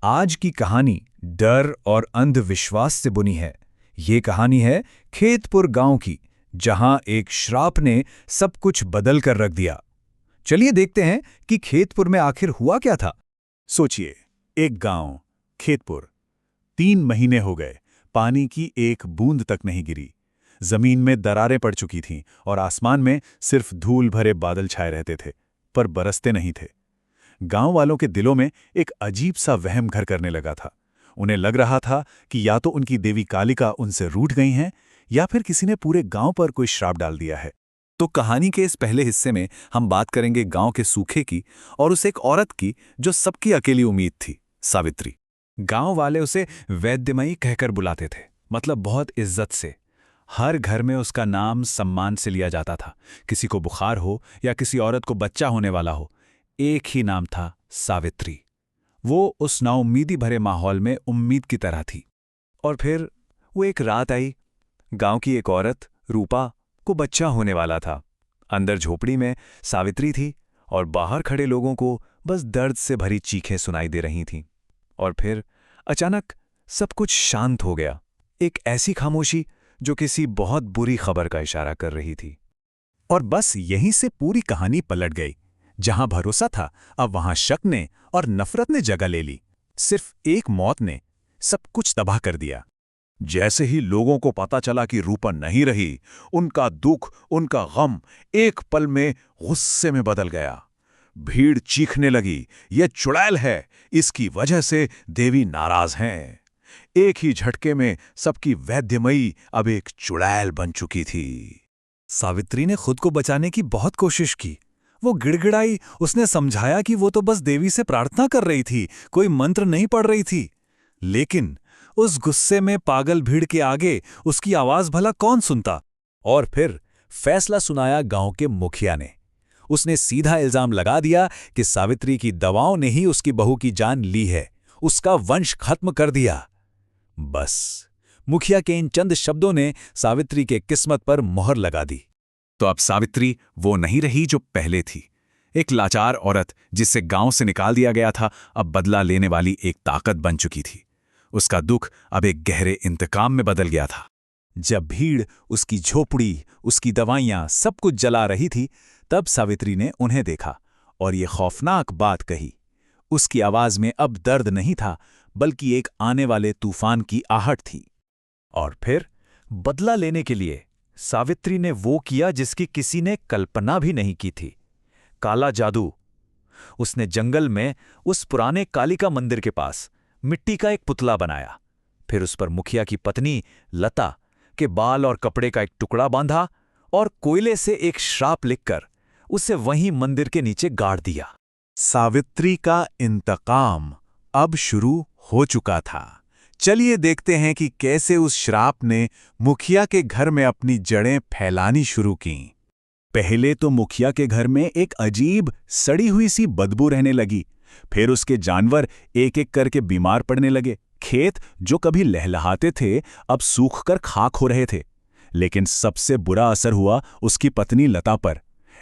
आज की कहानी डर और अंधविश्वास से बुनी है। ये कहानी है खेतपुर गांव की, जहां एक श्राप ने सब कुछ बदल कर रख दिया। चलिए देखते हैं कि खेतपुर में आखिर हुआ क्या था। सोचिए, एक गांव, खेतपुर। 3 महीने हो गए, पानी की एक बूंद तक नहीं गिरी। जमीन में दरारें पड़ चुकी थीं और आसमान में सिर्फ धूल भरे बादल छाए रहते थे, पर बरसते नहीं थे। गांव वालों के दिलों में एक अजीब सा वहम घर करने लगा था। उन्हें लग रहा था कि या तो उनकी देवी कालिका उनसे रूठ गई हैं, या फिर किसी ने पूरे गांव पर कोई श्राप डाल दिया है। तो कहानी के इस पहले हिस्से में हम बात करेंगे गांव के सूखे की और उस एक औरत की जो सबकी अकेली उम्मीद थी, सावित्री। गांव वाले उसे वैद्यमयी कहकर बुलाते थे, मतलब बहुत इज्जत से। हर घर में उसका नाम सम्मान से लिया जाता था। किसी को बुखार हो या किसी औरत को बच्चा होने वाला हो, एक ही नाम था, सावित्री। वो उस नाउम्मीदी भरे माहौल में उम्मीद की तरह थी। और फिर वो एक रात आई। गांव की एक औरत, रूपा, को बच्चा होने वाला था। अंदर झोपड़ी में सावित्री थी और बाहर खड़े लोगों को बस दर्द से भरी चीखें सुनाई दे रही थीं। और फिर अचानक सब कुछ शांत हो गया। एक ऐसी खामोशी जो किसी बहुत बुरी खबर का इशारा कर रही थी। और बस यहीं से पूरी कहानी पलट गई। जहां भरोसा था, अब वहां शक ने और नफरत ने जगह ले ली। सिर्फ एक मौत ने सब कुछ तबाह कर दिया। जैसे ही लोगों को पता चला कि रूपा नहीं रही, उनका दुख, उनका गम एक पल में गुस्से में बदल गया। भीड़ चीखने लगी, ये चुड़ैल है, इसकी वजह से देवी नाराज हैं। एक ही झटके में सबकी वैद्यमयी अब एक चुड़ैल बन चुकी थी। सावित्री ने खुद को बचाने की बहुत कोशिश की। वो गिड़गिड़ाई, उसने समझाया कि वो तो बस देवी से प्रार्थना कर रही थी, कोई मंत्र नहीं पढ़ रही थी। लेकिन उस गुस्से में पागल भीड़ के आगे उसकी आवाज भला कौन सुनता। और फिर फैसला सुनाया गांव के मुखिया ने। उसने सीधा इल्जाम लगा दिया कि सावित्री की दवाओं ने ही उसकी बहू की जान ली है, उसका वंश खत्म कर दिया। बस मुखिया के इन चंद शब्दों ने सावित्री के किस्मत पर मोहर लगा दी। तो अब सावित्री वो नहीं रही जो पहले थी। एक लाचार औरत जिसे गांव से निकाल दिया गया था, अब बदला लेने वाली एक ताकत बन चुकी थी। उसका दुख अब एक गहरे इंतकाम में बदल गया था। जब भीड़, उसकी झोपड़ी, उसकी दवाइयां सब कुछ जला रही थी, तब सावित्री ने उन्हें देखा और ये खौफनाक बात कही। उसकी आवाज में अब दर्द नहीं था, बल्कि एक आने वाले तूफान की आहट थी। और फिर बदला लेने के लिए सावित्री ने वो किया जिसकी किसी ने कल्पना भी नहीं की थी, काला जादू। उसने जंगल में उस पुराने कालिका मंदिर के पास मिट्टी का एक पुतला बनाया। फिर उस पर मुखिया की पत्नी लता के बाल और कपड़े का एक टुकड़ा बांधा और कोयले से एक श्राप लिखकर उसे वहीं मंदिर के नीचे गाड़ दिया। सावित्री का इंतकाम अब शुरू हो चुका था। चलिए देखते हैं कि कैसे उस श्राप ने मुखिया के घर में अपनी जड़ें फैलानी शुरू कीं। पहले तो मुखिया के घर में एक अजीब सड़ी हुई सी बदबू रहने लगी। फिर उसके जानवर एक एक करके बीमार पड़ने लगे। खेत जो कभी लहलहाते थे, अब सूखकर खाक हो रहे थे। लेकिन सबसे बुरा असर हुआ उसकी पत्नी लता पर।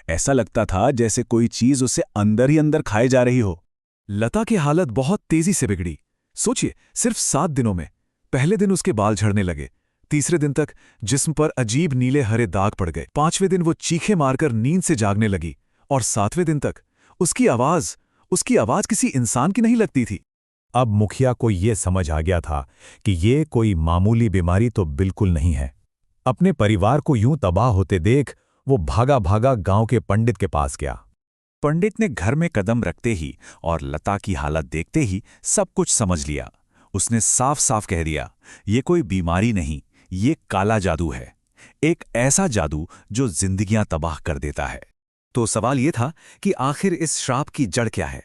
ऐसा लगता था जैसे कोई चीज उसे अंदर ही अंदर खाए जा रही हो। लता की हालत बहुत तेजी से बिगड़ी। सोचिए, सिर्फ 7 दिनों में। पहले दिन उसके बाल झड़ने लगे। तीसरे दिन तक जिस्म पर अजीब नीले हरे दाग पड़ गए। 5वें दिन वो चीखे मारकर नींद से जागने लगी। और 7वें दिन तक उसकी आवाज किसी इंसान की नहीं लगती थी। अब मुखिया को ये समझ आ गया था कि ये कोई मामूली बीमारी तो बिल्कुल नहीं है। अपने परिवार को यूं तबाह होते देख वो भागा भागा गांव के पंडित के पास गया। पंडित ने घर में कदम रखते ही और लता की हालत देखते ही सब कुछ समझ लिया। उसने साफ साफ कह दिया, ये कोई बीमारी नहीं, ये काला जादू है। एक ऐसा जादू जो जिंदगियां तबाह कर देता है। तो सवाल ये था कि आखिर इस श्राप की जड़ क्या है,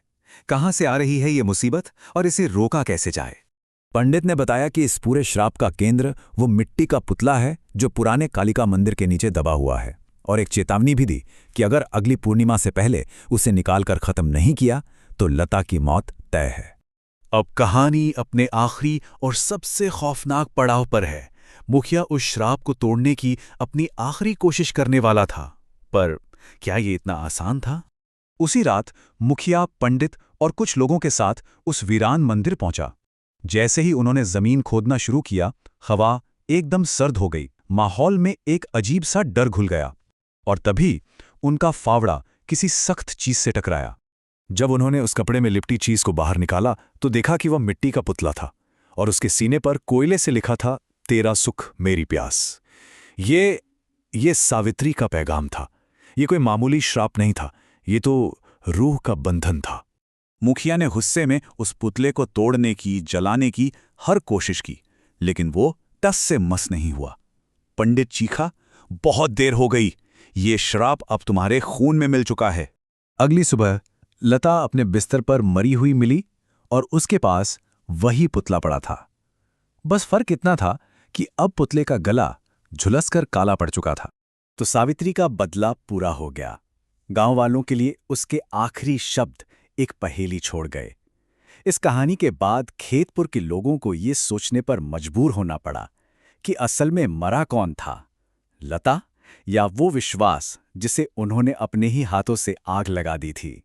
कहां से आ रही है ये मुसीबत और इसे रोका कैसे जाए। पंडित ने बताया कि इस पूरे श्राप का केंद्र वो मिट्टी का पुतला है जो पुराने कालिका मंदिर के नीचे दबा हुआ है, और एक चेतावनी भी दी कि अगर अगली पूर्णिमा से पहले उसे निकालकर खत्म नहीं किया तो लता की मौत तय है। अब कहानी अपने आखिरी और सबसे खौफनाक पड़ाव पर है। मुखिया उस श्राप को तोड़ने की अपनी आखिरी कोशिश करने वाला था, पर क्या ये इतना आसान था? उसी रात मुखिया, पंडित और कुछ लोगों के साथ उस वीरान मंदिर पहुंचा। जैसे ही उन्होंने जमीन खोदना शुरू किया, हवा एकदम सर्द हो गई, माहौल में एक अजीब सा डर घुल गया। और तभी उनका फावड़ा किसी सख्त चीज से टकराया। जब उन्होंने उस कपड़े में लिपटी चीज को बाहर निकाला तो देखा कि वह मिट्टी का पुतला था और उसके सीने पर कोयले से लिखा था, तेरा सुख मेरी प्यास। ये सावित्री का पैगाम था। ये कोई मामूली श्राप नहीं था, ये तो रूह का बंधन था। मुखिया ने गुस्से में उस पुतले को तोड़ने की, जलाने की हर कोशिश की, लेकिन वो टस से मस नहीं हुआ। पंडित चीखा, बहुत देर हो गई, ये श्राप अब तुम्हारे खून में मिल चुका है। अगली सुबह लता अपने बिस्तर पर मरी हुई मिली और उसके पास वही पुतला पड़ा था। बस फर्क इतना था कि अब पुतले का गला झुलसकर काला पड़ चुका था। तो सावित्री का बदला पूरा हो गया। गांव वालों के लिए उसके आखिरी शब्द एक पहेली छोड़ गए। इस कहानी के बाद खेतपुर के लोगों को ये सोचने पर मजबूर होना पड़ा कि असल में मरा कौन था, लता या वो विश्वास जिसे उन्होंने अपने ही हाथों से आग लगा दी थी।